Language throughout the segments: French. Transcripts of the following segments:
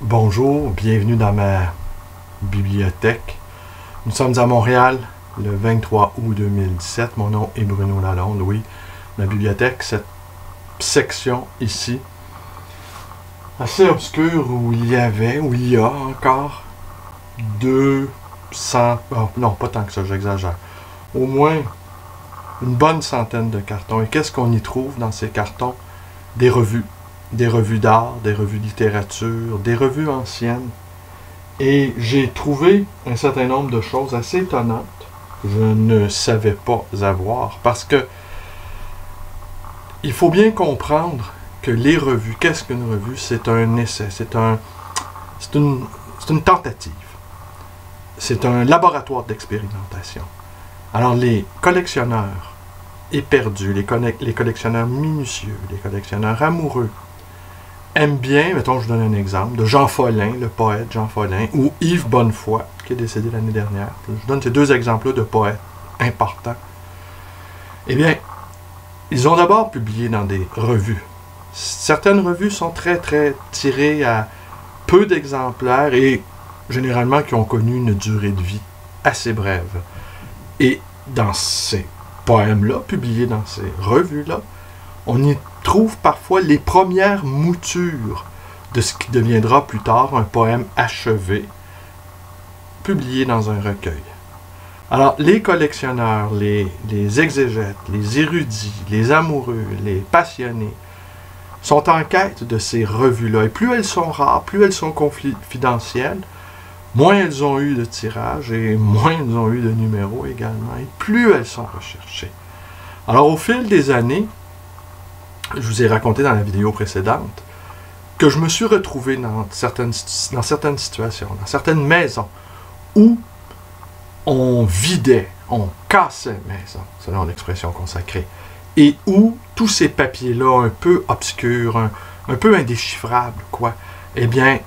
Bonjour, bienvenue dans ma bibliothèque. Nous sommes à Montréal le 23 août 2017. Mon nom est Bruno Lalonde, oui. Ma bibliothèque, cette section ici, assez obscure où il y a encore 200, oh, non pas tant que ça, j'exagère, au moins une bonne centaine de cartons. Et qu'est-ce qu'on y trouve dans ces cartons? Des revues d'art, des revues de littérature, des revues anciennes. Et j'ai trouvé un certain nombre de choses assez étonnantes que je ne savais pas avoir. Parce que il faut bien comprendre que les revues, qu'est-ce qu'une revue? C'est un essai, c'est une tentative. C'est un laboratoire d'expérimentation. Alors les collectionneurs éperdus, les collectionneurs minutieux, les collectionneurs amoureux, aime bien, mettons, je donne un exemple, de Jean Follin, le poète Jean Follin, ou Yves Bonnefoy, qui est décédé l'année dernière. Je donne ces deux exemples-là de poètes importants. Eh bien, ils ont d'abord publié dans des revues. Certaines revues sont très tirées à peu d'exemplaires et généralement qui ont connu une durée de vie assez brève. Et dans ces poèmes-là, publiés dans ces revues-là, on y trouve parfois les premières moutures de ce qui deviendra plus tard un poème achevé, publié dans un recueil. Alors, les collectionneurs, les exégètes, les érudits, les amoureux, les passionnés, sont en quête de ces revues-là. Et plus elles sont rares, plus elles sont confidentielles, moins elles ont eu de tirages et moins elles ont eu de numéros également, et plus elles sont recherchées. Alors, au fil des années, je vous ai raconté dans la vidéo précédente que je me suis retrouvé dans certaines situations, dans certaines maisons où on vidait, on cassait maison, selon l'expression consacrée, et où tous ces papiers-là, un peu obscurs, un peu indéchiffrables, quoi, eh bien,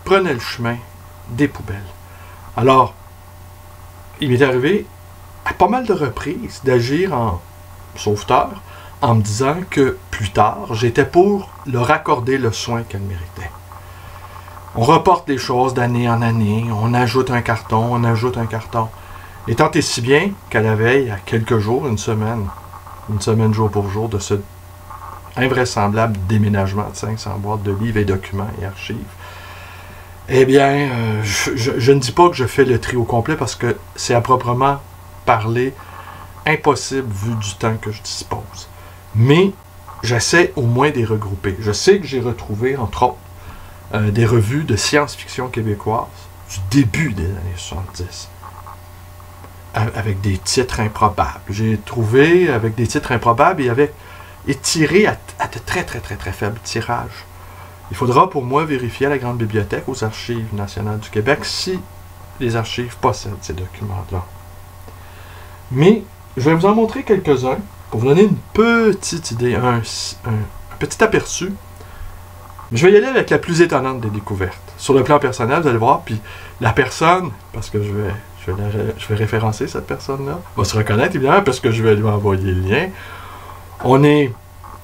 prenaient le chemin des poubelles. Alors, il m'est arrivé à pas mal de reprises d'agir en sauveteur, en me disant que plus tard, j'étais pour leur accorder le soin qu'elles méritaient. On reporte les choses d'année en année, on ajoute un carton, Et tant et si bien qu'à la veille, à quelques jours, une semaine jour pour jour, de ce invraisemblable déménagement de 500 boîtes de livres et documents et archives, eh bien, je ne dis pas que je fais le tri au complet parce que c'est à proprement parler impossible vu du temps que je dispose. Mais j'essaie au moins de les regrouper. Je sais que j'ai retrouvé, entre autres, des revues de science-fiction québécoises du début des années 70, avec des titres improbables. J'ai trouvé avec des titres improbables et tirés à de très faibles tirages. Il faudra pour moi vérifier à la Grande Bibliothèque, aux Archives nationales du Québec, si les archives possèdent ces documents-là. Mais je vais vous en montrer quelques-uns pour vous donner une petite idée, un petit aperçu. Je vais y aller avec la plus étonnante des découvertes. Sur le plan personnel, vous allez voir, puis la personne, parce que je vais référencer cette personne-là, va se reconnaître évidemment parce que je vais lui envoyer le lien. On est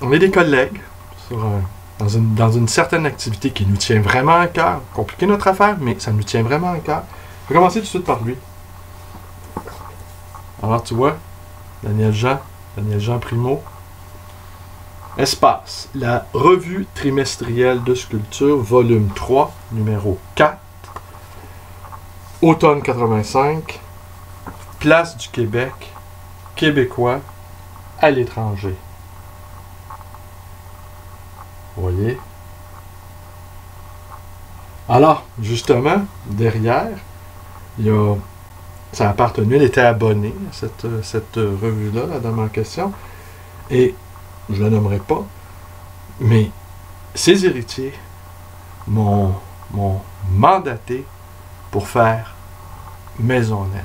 des collègues dans une certaine activité qui nous tient vraiment à cœur. Compliqué notre affaire, mais ça nous tient vraiment à cœur. Je vais commencer tout de suite par lui. Alors tu vois, Daniel Jean Primo. Espace, la revue trimestrielle de sculpture, volume 3, numéro 4, automne 85, Place du Québec, Québécois, à l'étranger. Vous voyez? Alors, justement, derrière, ça a appartenu, elle était abonnée à cette revue-là, la dame en question, et je ne la nommerai pas, mais ses héritiers m'ont mandaté pour faire maison nette.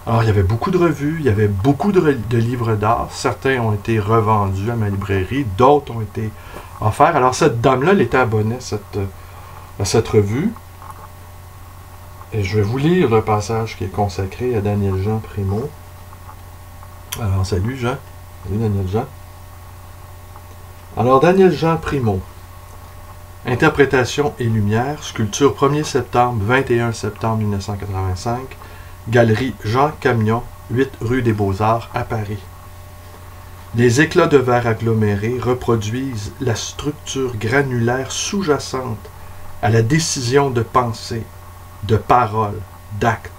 Alors, il y avait beaucoup de revues, il y avait beaucoup de livres d'art. Certains ont été revendus à ma librairie, d'autres ont été offerts. Alors, cette dame-là, elle était abonnée à cette revue. Et je vais vous lire le passage qui est consacré à Daniel Jean Primo. Alors, salut Jean. Salut Daniel Jean. Alors, Daniel Jean Primo. Interprétation et lumière, sculpture 1er septembre, 21 septembre 1985, Galerie Jean Camion, 8 rue des Beaux-Arts à Paris. Les éclats de verre agglomérés reproduisent la structure granulaire sous-jacente à la décision de pensée, de parole, d'acte.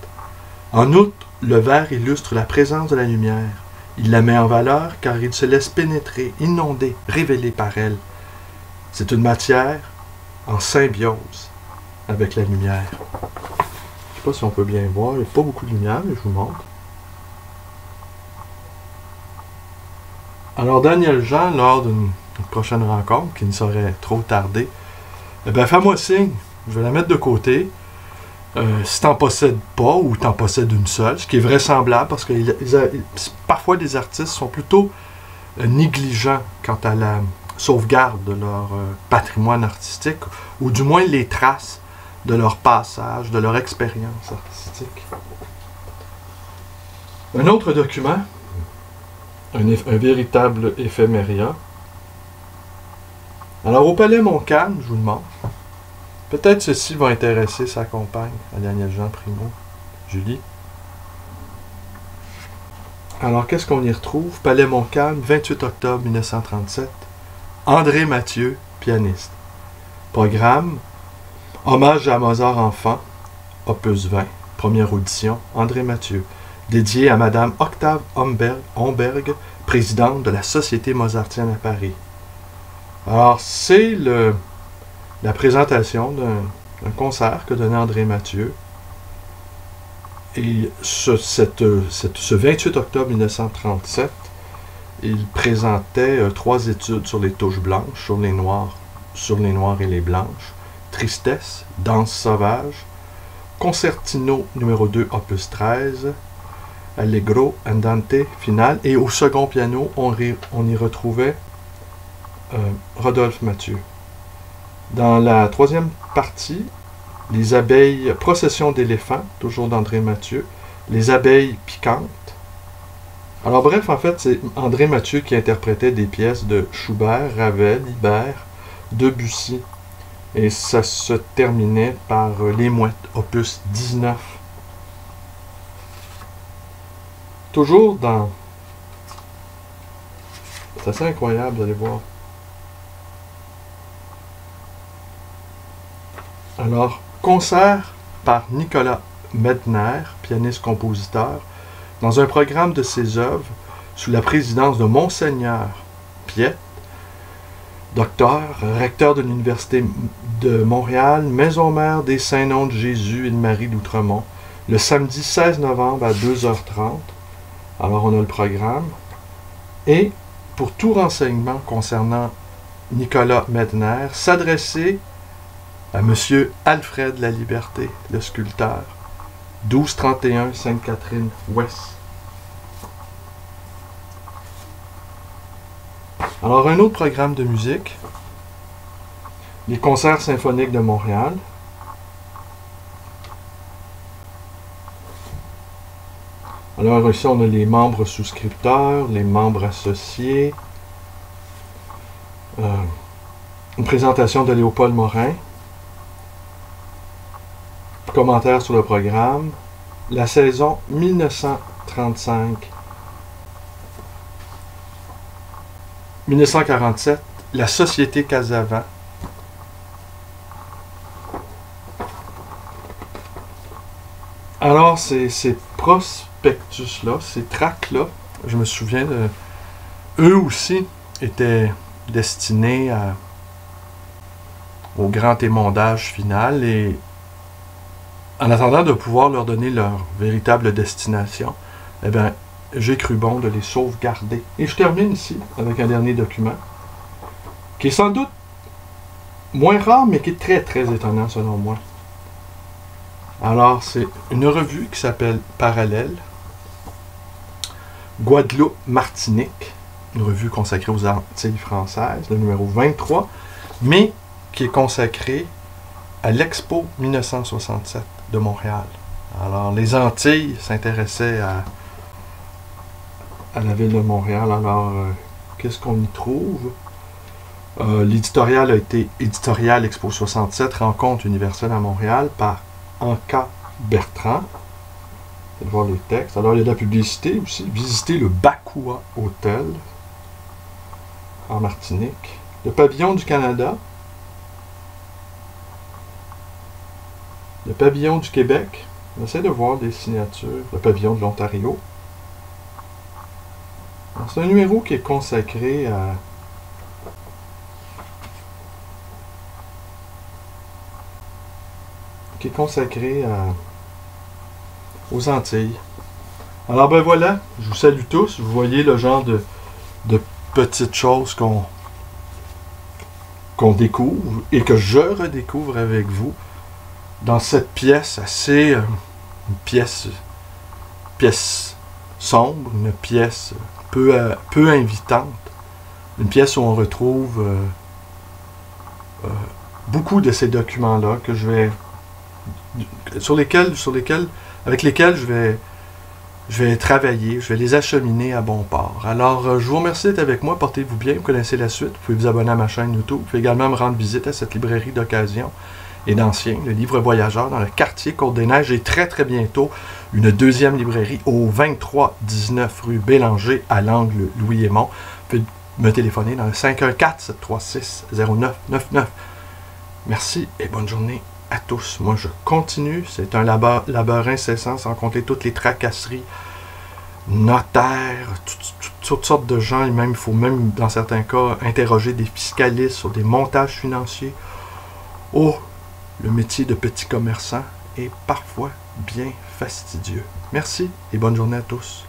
En outre, le verre illustre la présence de la lumière. Il la met en valeur car il se laisse pénétrer, inonder, révéler par elle. C'est une matière en symbiose avec la lumière. Je ne sais pas si on peut bien voir, il n'y a pas beaucoup de lumière, mais je vous montre. Alors Daniel Jean, lors d'une prochaine rencontre, qui ne saurait trop tarder, eh bien, fais-moi signe, je vais la mettre de côté. Si tu n'en possèdes pas ou tu en possèdes une seule, ce qui est vraisemblable parce que parfois les artistes sont plutôt négligents quant à la sauvegarde de leur patrimoine artistique ou du moins les traces de leur passage, de leur expérience artistique. Un autre document, un véritable éphéméria. Alors au Palais Montcalm, je vous demande, peut-être ceci va intéresser sa compagne, à Daniel Jean Primo, Julie. Alors, qu'est-ce qu'on y retrouve? Palais Montcalm, 28 octobre 1937. André Mathieu, pianiste. Programme, hommage à Mozart enfant, opus 20, première audition, André Mathieu, dédié à Madame Octave Homberg, présidente de la Société mozartienne à Paris. Alors, c'est la présentation d'un concert que donnait André Mathieu. Et ce 28 octobre 1937, il présentait 3 études sur les touches blanches, sur les noirs et les blanches, Tristesse, Danse sauvage, Concertino numéro 2, opus 13, Allegro, Andante, finale, et au second piano, on y retrouvait Rodolphe Mathieu. Dans la troisième partie, les abeilles, Procession d'éléphants, toujours d'André Mathieu, les abeilles piquantes. Alors bref, en fait, c'est André Mathieu qui interprétait des pièces de Schubert, Ravel, Ibert, Debussy. Et ça se terminait par Les Mouettes, opus 19. Toujours dans... C'est assez incroyable, vous allez voir. Alors, concert par Nicolas Medtner, pianiste-compositeur, dans un programme de ses œuvres sous la présidence de Monseigneur Piette, docteur, recteur de l'Université de Montréal, maison mère des Saints-Noms de Jésus et de Marie d'Outremont, le samedi 16 novembre à 2h30. Alors, on a le programme. Et pour tout renseignement concernant Nicolas Medtner, s'adresser à M. Alfred Laliberté, le sculpteur, 1231 Sainte-Catherine-Ouest. Alors, un autre programme de musique, les concerts symphoniques de Montréal. Alors, ici, on a les membres souscripteurs, les membres associés, une présentation de Léopold Morin, commentaires sur le programme, la saison 1935-1947, la Société Casavant. Alors, ces prospectus-là, ces tracts-là, je me souviens, eux aussi étaient destinés au grand émondage final et en attendant de pouvoir leur donner leur véritable destination, eh bien, j'ai cru bon de les sauvegarder. Et je termine ici avec un dernier document, qui est sans doute moins rare, mais qui est très, très étonnant selon moi. Alors, c'est une revue qui s'appelle Parallèle, Guadeloupe-Martinique, une revue consacrée aux Antilles françaises, le numéro 23, mais qui est consacrée à l'Expo 1967 de Montréal. Alors, les Antilles s'intéressaient à la ville de Montréal. Alors, qu'est-ce qu'on y trouve? L'éditorial a été Éditorial Expo 67, Rencontre universelle à Montréal, par Anka Bertrand. Vous allez voir les textes. Alors, il y a de la publicité aussi. Visiter le Bakua Hotel en Martinique. Le Pavillon du Canada. Le Pavillon du Québec. On essaie de voir des signatures. Le Pavillon de l'Ontario. C'est un numéro qui est consacré à... aux Antilles. Alors ben voilà, je vous salue tous. Vous voyez le genre de petites choses qu'on découvre et que je redécouvre avec vous dans cette pièce assez... une pièce sombre, une pièce peu invitante, une pièce où on retrouve beaucoup de ces documents-là que je vais... avec lesquels je vais travailler, je vais les acheminer à bon port. Alors, je vous remercie d'être avec moi, portez-vous bien, vous connaissez la suite, vous pouvez vous abonner à ma chaîne YouTube, vous pouvez également me rendre visite à cette librairie d'occasion et d'anciens, le Livre Voyageur, dans le quartier Côte-des-Neiges, et très très bientôt, une deuxième librairie au 2319 rue Bélanger, à l'angle Louis-Aymon. Vous pouvez me téléphoner dans le 514-736-0999. Merci et bonne journée à tous. Moi, je continue. C'est un labeur incessant, sans compter toutes les tracasseries, notaires, toutes sortes de gens. Et même, il faut même, dans certains cas, interroger des fiscalistes sur des montages financiers. Oh, le métier de petit commerçant est parfois bien fastidieux. Merci et bonne journée à tous.